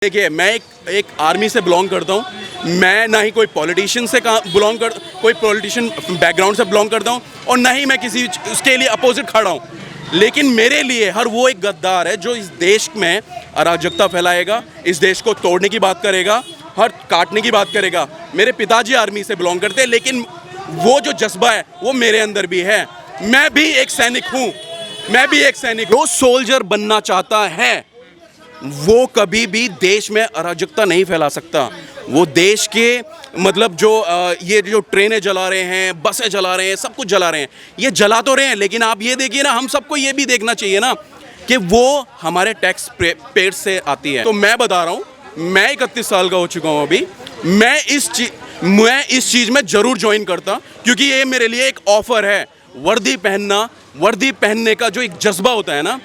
देखिए, मैं एक आर्मी से बिलोंग करता हूँ। मैं ना ही कोई पॉलिटिशियन से कोई पॉलिटिशियन बैकग्राउंड से बिलोंग करता हूँ और ना ही मैं किसी उसके लिए अपोजिट खड़ा हूँ। लेकिन मेरे लिए हर वो एक गद्दार है जो इस देश में अराजकता फैलाएगा, इस देश को तोड़ने की बात करेगा, हर काटने की बात करेगा। मेरे पिताजी आर्मी से बिलोंग करते हैं, लेकिन वो जो जज्बा है वो मेरे अंदर भी है। मैं भी एक सैनिक हूँ, जो सोल्जर बनना चाहता है वो कभी भी देश में अराजकता नहीं फैला सकता। वो देश के मतलब ये जो ट्रेनें जला रहे हैं, बसें जला रहे हैं, सब कुछ जला रहे हैं, ये जला तो रहे हैं, लेकिन आप ये देखिए ना, हम सबको ये भी देखना चाहिए ना कि वो हमारे टैक्स पेड से आती है। तो मैं बता रहा हूँ, मैं 31 साल का हो चुका हूँ अभी। मैं इस चीज़ में ज़रूर ज्वाइन करता, क्योंकि ये मेरे लिए एक ऑफ़र है। वर्दी पहनने का जो एक जज्बा होता है ना,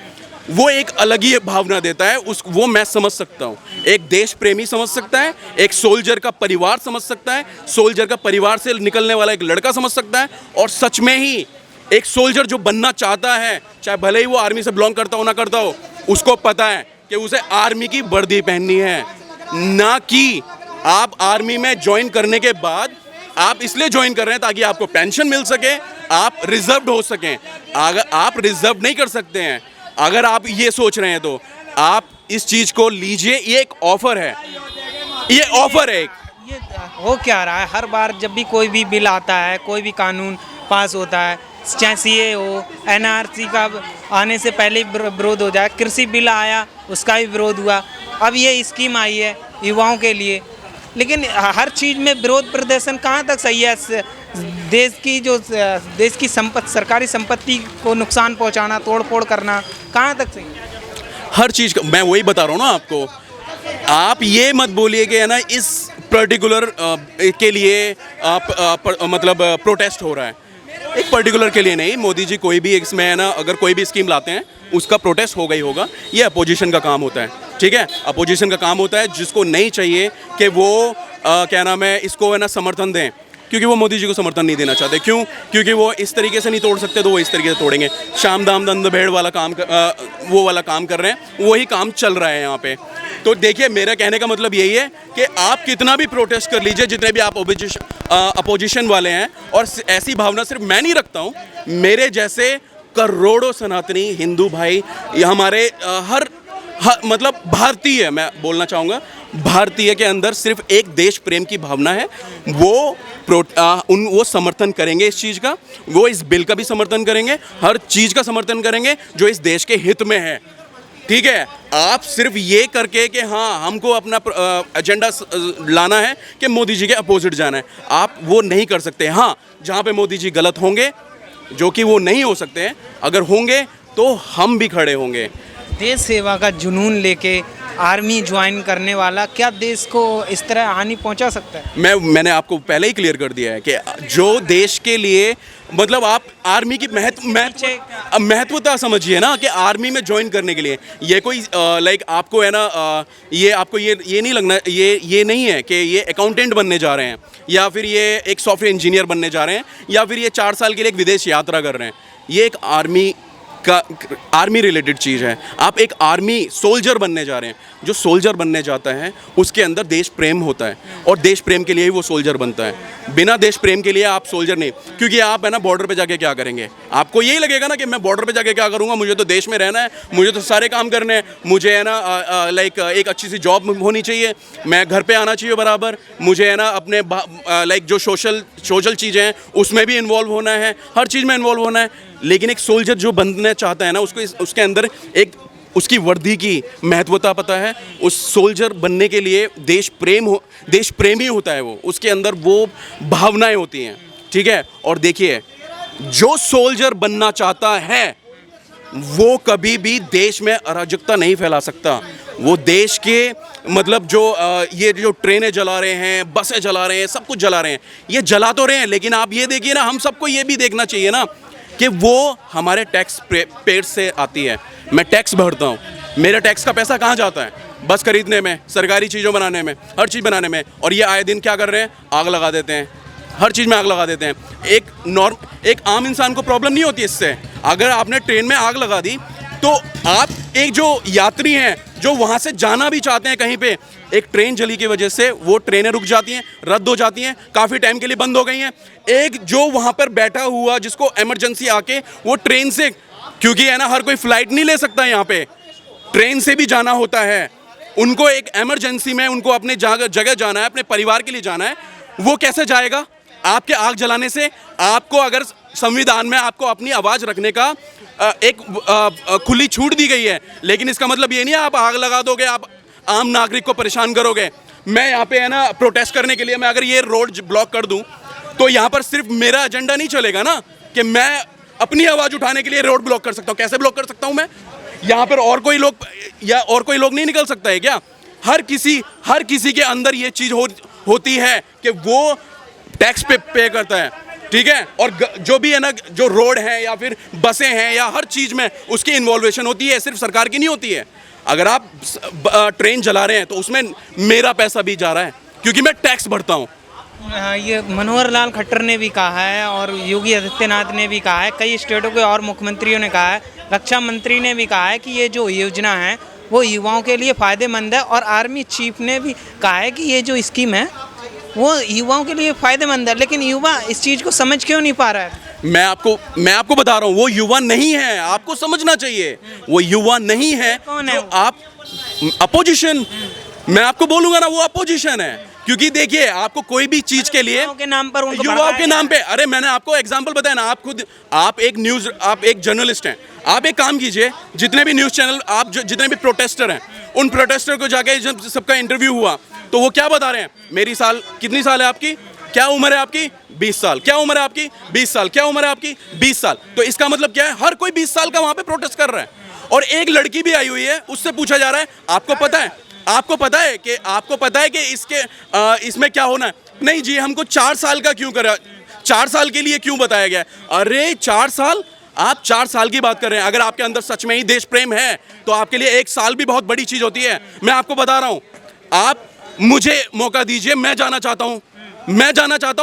वो एक अलग ही भावना देता है। वो मैं समझ सकता हूँ। एक देश प्रेमी समझ सकता है, एक सोल्जर का परिवार समझ सकता है, सोल्जर का परिवार से निकलने वाला एक लड़का समझ सकता है। और सच में ही एक सोल्जर जो बनना चाहता है, चाहे भले ही वो आर्मी से बिलोंग करता हो ना करता हो, उसको पता है कि उसे आर्मी की वर्दी पहननी है। ना कि आप आर्मी में ज्वाइन करने के बाद आप इसलिए ज्वाइन कर रहे हैं ताकि आपको पेंशन मिल सके, आप रिजर्व हो सकें। अगर आप रिजर्व नहीं कर सकते हैं, अगर आप ये सोच रहे हैं, तो आप इस चीज़ को लीजिए। ये एक ऑफ़र है, ये ऑफ़र है। ये हो क्या रहा है, हर बार जब भी कोई भी बिल आता है, कोई भी कानून पास होता है, चाहे सीए हो, एनआरसी का आने से पहले विरोध हो जाए, कृषि बिल आया उसका भी विरोध हुआ, अब ये स्कीम आई है युवाओं के लिए, लेकिन हर चीज़ में विरोध प्रदर्शन कहाँ तक सही है? देश की सरकारी संपत्ति को नुकसान पहुंचाना, तोड़ फोड़ करना कहाँ तक सही है? हर चीज़ का मैं वही बता रहा हूँ ना आपको। आप ये मत बोलिए कि है ना, इस पर्टिकुलर के लिए मतलब प्रोटेस्ट हो रहा है। एक पर्टिकुलर के लिए नहीं, मोदी जी कोई भी इसमें है ना, अगर कोई भी स्कीम लाते हैं उसका प्रोटेस्ट होगा ही होगा। ये अपोजिशन का काम होता है, ठीक है। अपोजिशन का काम होता है, जिसको नहीं चाहिए कि वो क्या नाम है, इसको है ना समर्थन दें, क्योंकि वो मोदी जी को समर्थन नहीं देना चाहते। क्यों? क्योंकि वो इस तरीके से नहीं तोड़ सकते, तो वो इस तरीके से तोड़ेंगे। शाम दाम दंड भेड़ वाला काम वो वाला काम कर रहे हैं, वही काम चल रहा है यहाँ पे। तो देखिए, मेरा कहने का मतलब यही है कि आप कितना भी प्रोटेस्ट कर लीजिए, जितने भी आप अपोजिशन वाले हैं, और ऐसी भावना सिर्फ मैं नहीं रखता हूँ, मेरे जैसे करोड़ों सनातनी हिंदू भाई, हमारे हर मतलब भारतीय, मैं बोलना चाहूँगा, भारतीय के अंदर सिर्फ एक देश प्रेम की भावना है। वो समर्थन करेंगे इस चीज़ का, वो इस बिल का भी समर्थन करेंगे, हर चीज़ का समर्थन करेंगे जो इस देश के हित में है, ठीक है। आप सिर्फ ये करके कि हाँ हमको अपना एजेंडा लाना है कि मोदी जी के अपोजिट जाना है, आप वो नहीं कर सकते। हाँ, जहाँ पे मोदी जी गलत होंगे, जो कि वो नहीं हो सकते हैं, अगर होंगे तो हम भी खड़े होंगे। देश सेवा का जुनून लेके आर्मी ज्वाइन करने वाला क्या देश को इस तरह हानि पहुंचा सकता है? मैंने आपको पहले ही क्लियर कर दिया है कि जो देश के लिए मतलब आप आर्मी की महत्वता समझिए ना, कि आर्मी में ज्वाइन करने के लिए ये कोई लाइक आपको है ना, ये आपको ये नहीं लगना, ये नहीं है कि ये अकाउंटेंट बनने जा रहे हैं, या फिर ये एक सॉफ्टवेयर इंजीनियर बनने जा रहे हैं, या फिर ये 4 साल के लिए एक विदेश यात्रा कर रहे हैं। ये एक आर्मी रिलेटेड चीज़ है। आप एक आर्मी सोल्जर बनने जा रहे हैं। जो सोल्जर बनने जाता है उसके अंदर देश प्रेम होता है, और देश प्रेम के लिए ही वो सोल्जर बनता है। बिना देश प्रेम के लिए आप सोल्जर नहीं, क्योंकि आप है ना बॉर्डर पे जाके क्या करेंगे, आपको यही लगेगा ना कि मैं बॉर्डर पे जाके क्या करूँगा, मुझे तो देश में रहना है, मुझे तो सारे काम करने हैं, मुझे है ना लाइक एक अच्छी सी जॉब होनी चाहिए, मैं घर पर आना चाहिए बराबर, मुझे है ना अपने लाइक जो सोशल चीज़ें हैं उसमें भी इन्वॉल्व होना है, हर चीज़ में इन्वॉल्व होना है। लेकिन एक सोल्जर जो बनना चाहता है ना, उसके अंदर एक उसकी वर्दी की महत्वता पता है। उस सोल्जर बनने के लिए देश प्रेमी होता है, वो उसके अंदर वो भावनाएं होती हैं, ठीक है। और देखिए, जो सोल्जर बनना चाहता है वो कभी भी देश में अराजकता नहीं फैला सकता। वो देश के मतलब ये जो ट्रेनें जला रहे हैं, बसें जला रहे हैं, सब कुछ जला रहे हैं, ये जला तो रहे हैं, लेकिन आप ये देखिए ना, हम सबको ये भी देखना चाहिए ना कि वो हमारे टैक्स पेड से आती है। मैं टैक्स भरता हूँ, मेरे टैक्स का पैसा कहाँ जाता है? बस खरीदने में, सरकारी चीज़ों बनाने में, हर चीज़ बनाने में। और ये आए दिन क्या कर रहे हैं? आग लगा देते हैं, हर चीज़ में आग लगा देते हैं। एक आम इंसान को प्रॉब्लम नहीं होती इससे। अगर आपने ट्रेन में आग लगा दी, तो आप एक जो यात्री हैं, जो वहाँ से जाना भी चाहते हैं कहीं पे, एक ट्रेन जली की वजह से वो ट्रेनें रुक जाती हैं, रद्द हो जाती हैं, काफ़ी टाइम के लिए बंद हो गई हैं। एक जो वहाँ पर बैठा हुआ जिसको इमरजेंसी आके वो ट्रेन से, क्योंकि है ना हर कोई फ्लाइट नहीं ले सकता यहाँ पे, ट्रेन से भी जाना होता है, उनको एक इमरजेंसी में उनको अपने जगह जाना है, अपने परिवार के लिए जाना है, वो कैसे जाएगा? आपके आग जलाने से। आपको अगर संविधान में आपको अपनी आवाज़ रखने का एक खुली छूट दी गई है, लेकिन इसका मतलब ये नहीं है आप आग लगा दोगे, आप आम नागरिक को परेशान करोगे। मैं यहाँ पे है ना प्रोटेस्ट करने के लिए मैं अगर ये रोड ब्लॉक कर दूँ तो यहाँ पर सिर्फ मेरा एजेंडा नहीं चलेगा ना, कि मैं अपनी आवाज़ उठाने के लिए रोड ब्लॉक कर सकता हूँ। कैसे ब्लॉक कर सकता हूँ मैं? यहाँ पर और कोई लोग नहीं निकल सकता है क्या? हर किसी के अंदर ये चीज़ होती है कि वो टैक्स पे करता है, ठीक है? और जो भी है ना, जो रोड है या फिर बसें हैं या हर चीज़ में उसकी इन्वॉल्वेशन होती है, सिर्फ सरकार की नहीं होती है। अगर आप ट्रेन जला रहे हैं तो उसमें मेरा पैसा भी जा रहा है, क्योंकि मैं टैक्स भरता हूँ। ये मनोहर लाल खट्टर ने भी कहा है और योगी आदित्यनाथ ने भी कहा है, कई स्टेटों के और मुख्यमंत्रियों ने कहा है, रक्षा मंत्री ने भी कहा है कि ये जो योजना है वो युवाओं के लिए फ़ायदेमंद है, और आर्मी चीफ ने भी कहा है कि ये जो स्कीम है वो युवाओं के लिए फ़ायदेमंद है। लेकिन युवा इस चीज़ को समझ क्यों नहीं पा रहा है? मैं आपको बता रहा हूँ, वो युवा नहीं है, आपको समझना चाहिए। वो युवा नहीं है। कौन है? आप अपोजिशन, मैं आपको बोलूंगा ना, वो अपोजिशन है। क्योंकि देखिए, आपको कोई भी चीज के लिए युवाओं के नाम पर उनको युवाओं के नाम पे, अरे मैंने आपको एग्जांपल बताया ना, आप एक जर्नलिस्ट हैं, आप एक काम कीजिए, जितने भी न्यूज़ चैनल, आप जितने भी प्रोटेस्टर हैं, उन प्रोटेस्टर को जाके जब सबका इंटरव्यू हुआ तो वो क्या बता रहे हैं? कितनी साल है आपकी? क्या उम्र है आपकी? 20 साल। क्या उम्र है आपकी? 20 साल। क्या उम्र है आपकी? 20 साल। तो इसका मतलब क्या है? हर कोई 20 साल का वहां पे प्रोटेस्ट कर रहा है। और एक लड़की भी आई हुई है, उससे पूछा जा रहा है आपको पता है कि इसमें क्या होना है? नहीं जी, हमको 4 साल का क्यों करा, 4 साल के लिए क्यों बताया गया? अरे 4 साल, आप 4 साल की बात कर रहे हैं। अगर आपके अंदर सच में ही देश प्रेम है तो आपके लिए 1 साल भी बहुत बड़ी चीज होती है। मैं आपको बता रहा हूं, आप मुझे मौका दीजिए, मैं जाना चाहता हूं,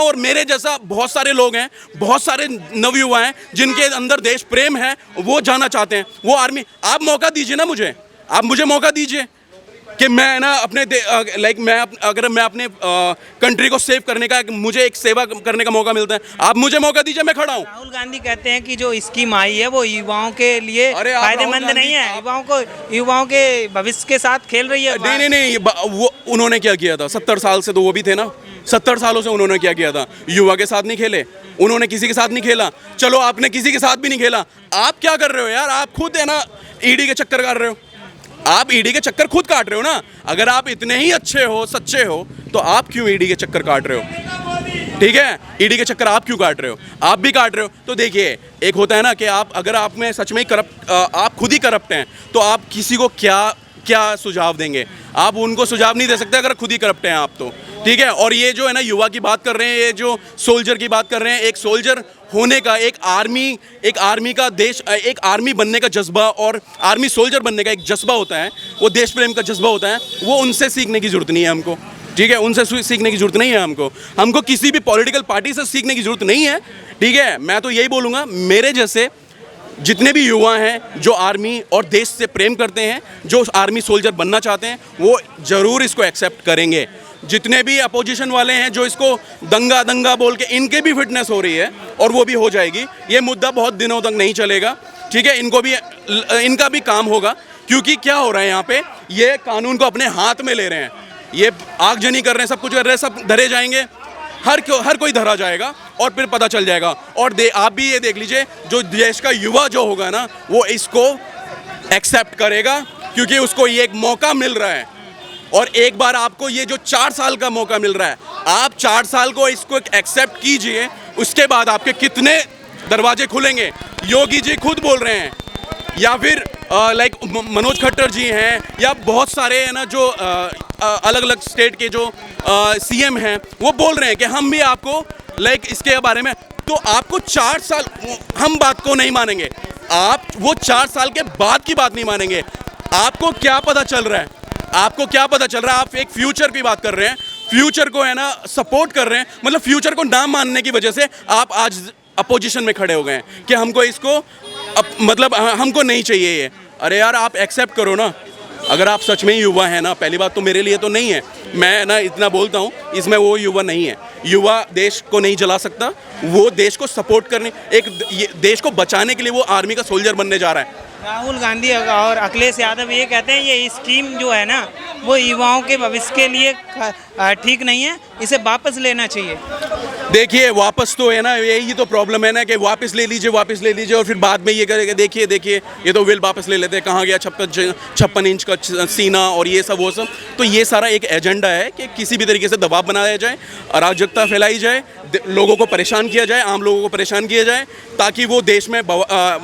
और मेरे जैसा बहुत सारे लोग हैं, बहुत सारे नवयुवा हैं जिनके अंदर देश प्रेम है, वो जाना चाहते हैं, वो आर्मी। आप मौका दीजिए ना मुझे, आप मुझे मौका दीजिए कि मैं ना अगर मैं अपने कंट्री को सेव करने का, मुझे एक सेवा करने का मौका मिलता है, आप मुझे मौका दीजिए, मैं खड़ा हूँ। राहुल गांधी कहते हैं कि जो स्कीम आई है वो युवाओं के लिए फायदेमंद नहीं है, युवाओं के भविष्य के साथ खेल रही है। नहीं, वो उन्होंने क्या किया था? 70 साल से तो वो भी थे ना, 70 सालों से उन्होंने क्या किया था? युवा के साथ नहीं खेले, उन्होंने किसी के साथ नहीं खेला। चलो, आपने किसी के साथ भी नहीं खेला, आप क्या कर रहे हो यार? आप खुद है ना ईडी के चक्कर काट रहे हो, आप ईडी के चक्कर खुद काट रहे हो ना। अगर आप इतने ही अच्छे हो, सच्चे हो, तो आप क्यों ईडी के चक्कर काट रहे हो? ठीक है, ईडी के चक्कर आप क्यों काट रहे हो? आप भी काट रहे हो। तो देखिए, एक होता है ना कि अगर आप में सच में आप खुद ही करप्ट हैं, तो आप किसी को क्या सुझाव देंगे? आप उनको सुझाव नहीं दे सकते अगर खुद ही करप्ट हैं आप तो, ठीक है। और ये जो है ना युवा की बात कर रहे हैं, ये जो सोल्जर की बात कर रहे हैं, एक सोल्जर होने का, एक आर्मी का एक आर्मी बनने का जज्बा और आर्मी सोल्जर बनने का एक जज्बा होता है, वो देश प्रेम का जज्बा होता है। वो उनसे सीखने की जरूरत नहीं है हमको, ठीक है, उनसे सीखने की जरूरत नहीं है हमको किसी भी पॉलिटिकल पार्टी से सीखने की जरूरत नहीं है, ठीक है। मैं तो यही बोलूँगा, मेरे जैसे जितने भी युवा हैं जो आर्मी और देश से प्रेम करते हैं, जो आर्मी सोल्जर बनना चाहते हैं, वो ज़रूर इसको एक्सेप्ट करेंगे। जितने भी अपोजिशन वाले हैं जो इसको दंगा बोल के, इनके भी फिटनेस हो रही है और वो भी हो जाएगी। ये मुद्दा बहुत दिनों तक नहीं चलेगा, ठीक है। इनका भी काम होगा, क्योंकि क्या हो रहा है यहाँ पे, ये कानून को अपने हाथ में ले रहे हैं, ये आगजनी कर रहे हैं, सब कुछ कर रहे हैं, सब धरे जाएंगे, हर कोई धरा जाएगा और फिर पता चल जाएगा। और आप भी ये देख लीजिए, जो देश का युवा जो होगा ना, वो इसको एक्सेप्ट करेगा, क्योंकि उसको ये एक मौका मिल रहा है। और एक बार आपको ये जो 4 साल का मौका मिल रहा है, आप 4 साल को इसको एक्सेप्ट कीजिए, उसके बाद आपके कितने दरवाजे खुलेंगे। योगी जी खुद बोल रहे हैं, या फिर मनोज खट्टर जी हैं, या बहुत सारे है ना जो अलग अलग स्टेट के जो सीएम हैं, वो बोल रहे हैं कि हम भी आपको इसके बारे में, तो आपको 4 साल, हम बात को नहीं मानेंगे, आप वो 4 साल के बाद की बात नहीं मानेंगे। आपको क्या पता चल रहा है? आप एक फ्यूचर की बात कर रहे हैं, फ्यूचर को है ना सपोर्ट कर रहे हैं, मतलब फ्यूचर को ना मानने की वजह से आप आज अपोजिशन में खड़े हो गए हैं कि हमको इसको मतलब हमको नहीं चाहिए ये। अरे यार, आप एक्सेप्ट करो ना, अगर आप सच में ही युवा हैं ना, पहली बात तो मेरे लिए तो नहीं है, मैं ना इतना बोलता हूँ, इसमें वो युवा नहीं है। युवा देश को नहीं जला सकता, वो देश को सपोर्ट करने, देश को बचाने के लिए वो आर्मी का सोल्जर बनने जा रहा है। राहुल गांधी और अखिलेश यादव ये कहते हैं ये स्कीम जो है ना वो युवाओं के भविष्य के लिए ठीक नहीं है, इसे वापस लेना चाहिए। देखिए वापस तो है ना, यही तो प्रॉब्लम है ना कि वापस ले लीजिए और फिर बाद में ये करेंगे, देखिए ये तो विल वापस ले लेते हैं, कहाँ गया 56 इंच का सीना और ये सब वो सब। तो ये सारा एक एजेंडा है कि किसी भी तरीके से दबाव बनाया जाए, अराजकता फैलाई जाए, लोगों को परेशान किया जाए, आम लोगों को परेशान किया जाए, ताकि वो देश में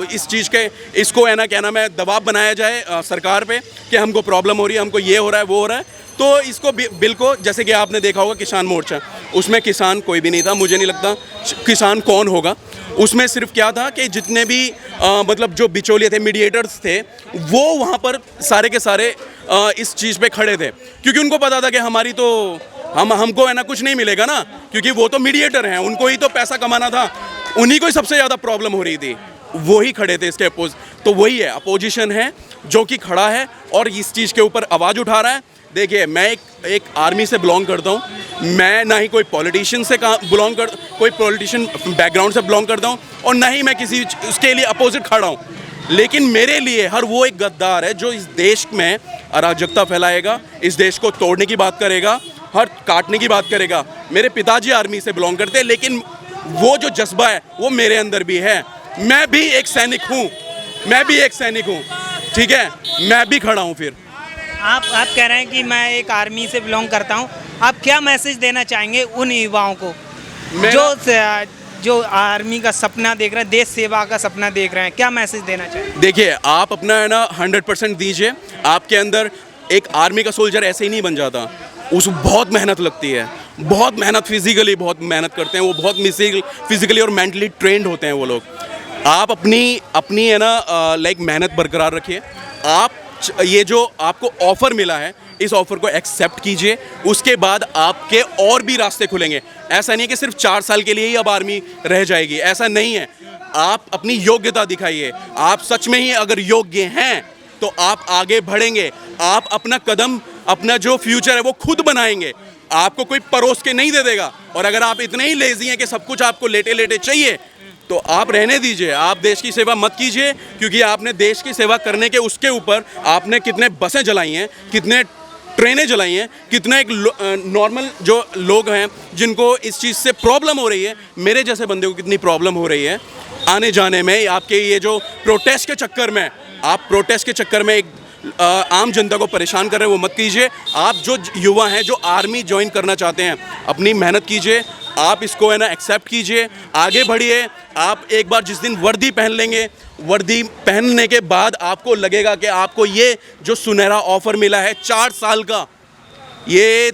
इस चीज़ के इसको है ना क्या नाम है दबाव बनाया जाए सरकार पे कि हमको प्रॉब्लम हो रही है, हमको ये हो रहा है वो हो रहा है। तो इसको बिल को, जैसे कि आपने देखा होगा किसान मोर्चा, उसमें किसान कोई भी नहीं था, मुझे नहीं लगता किसान कौन होगा। उसमें सिर्फ क्या था कि जितने भी मतलब जो बिचौलिए थे, मीडिएटर्स थे, वो वहाँ पर सारे के सारे इस चीज़ पे खड़े थे, क्योंकि उनको पता था कि हमारी तो हमको है ना कुछ नहीं मिलेगा ना, क्योंकि वो तो मीडिएटर हैं, उनको ही तो पैसा कमाना था, उन्हीं को ही सबसे ज़्यादा प्रॉब्लम हो रही थी, वो ही खड़े थे इसके अपोज। तो वही है, अपोजिशन है जो कि खड़ा है और इस चीज़ के ऊपर आवाज़ उठा रहा है। देखिए मैं एक आर्मी से बिलोंग करता हूँ, मैं ना ही कोई पॉलिटिशियन से कोई पॉलिटिशियन बैकग्राउंड से बिलोंग करता हूँ, और ना ही मैं किसी उसके लिए अपोजिट खड़ा हूँ। लेकिन मेरे लिए हर वो एक गद्दार है जो इस देश में अराजकता फैलाएगा, इस देश को तोड़ने की बात करेगा, हर काटने की बात करेगा। मेरे पिताजी आर्मी से बिलोंग करते हैं, लेकिन वो जो जज्बा है वो मेरे अंदर भी है। मैं भी एक सैनिक हूँ, ठीक है, मैं भी खड़ा हूँ। फिर आप कह रहे हैं कि मैं एक आर्मी से बिलोंग करता हूं, आप क्या मैसेज देना चाहेंगे उन युवाओं को जो आर्मी का सपना देख रहे हैं, देश सेवा का सपना देख रहे हैं, क्या मैसेज देना चाहेंगे? देखिए आप अपना है ना 100% दीजिए। आपके अंदर एक आर्मी का सोल्जर ऐसे ही नहीं बन जाता, उस बहुत मेहनत लगती है, बहुत मेहनत, फिजिकली बहुत मेहनत करते हैं वो, बहुत फिजिकली और मेंटली ट्रेंड होते हैं वो लोग। आप अपनी है ना लाइक मेहनत बरकरार रखिए। आप ये जो आपको ऑफ़र मिला है, इस ऑफ़र को एक्सेप्ट कीजिए, उसके बाद आपके और भी रास्ते खुलेंगे। ऐसा नहीं है कि सिर्फ 4 साल के लिए ही अब आर्मी रह जाएगी, ऐसा नहीं है। आप अपनी योग्यता दिखाइए, आप सच में ही अगर योग्य हैं तो आप आगे बढ़ेंगे, आप अपना कदम, अपना जो फ्यूचर है वो खुद बनाएंगे, आपको कोई परोस के नहीं दे देगा। और अगर आप इतने ही लेजी हैं कि सब कुछ आपको लेटे लेटे चाहिए, तो आप रहने दीजिए, आप देश की सेवा मत कीजिए, क्योंकि आपने देश की सेवा करने के उसके ऊपर आपने कितने बसें जलाई हैं, कितने ट्रेनें जलाई हैं, कितने एक नॉर्मल जो लोग हैं जिनको इस चीज़ से प्रॉब्लम हो रही है, मेरे जैसे बंदे को कितनी प्रॉब्लम हो रही है आने जाने में। आपके ये जो प्रोटेस्ट के चक्कर में, आप प्रोटेस्ट के चक्कर में एक आम जनता को परेशान कर रहे हैं, वो मत कीजिए। आप जो युवा हैं जो आर्मी ज्वाइन करना चाहते हैं, अपनी मेहनत कीजिए, आप इसको है ना एक्सेप्ट कीजिए, आगे बढ़िए। आप एक बार जिस दिन वर्दी पहन लेंगे, वर्दी पहनने के बाद आपको लगेगा कि आपको ये जो सुनहरा ऑफ़र मिला है 4 साल का, ये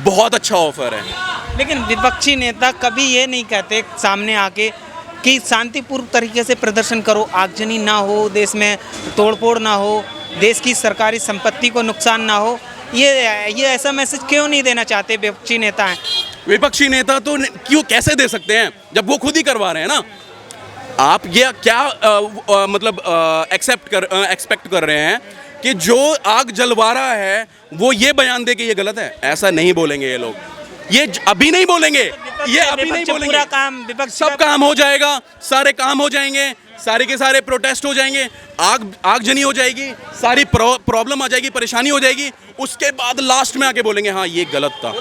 बहुत अच्छा ऑफ़र है। लेकिन विपक्षी नेता कभी ये नहीं कहते सामने आके कि शांतिपूर्ण तरीके से प्रदर्शन करो, आगजनी ना हो, देश में तोड़फोड़ ना हो, देश की सरकारी संपत्ति को नुकसान ना हो। ये ऐसा मैसेज क्यों नहीं देना चाहते विपक्षी नेता हैं? विपक्षी नेता तो क्यों कैसे दे सकते हैं जब वो खुद ही करवा रहे हैं ना। आप ये क्या मतलब एक्सपेक्ट कर रहे हैं कि जो आग जलवा रहा है वो ये बयान दे कि ये गलत है? ऐसा नहीं बोलेंगे ये लोग, ये अभी नहीं बोलेंगे, ये अभी नहीं बोलेंगे। पूरा काम विपक्ष, सब काम हो जाएगा, सारे काम हो जाएंगे, सारे के सारे प्रोटेस्ट हो जाएंगे, आगजनी हो जाएगी, सारी प्रॉब्लम आ जाएगी, परेशानी हो जाएगी, उसके बाद लास्ट में आके बोलेंगे हाँ ये गलत था।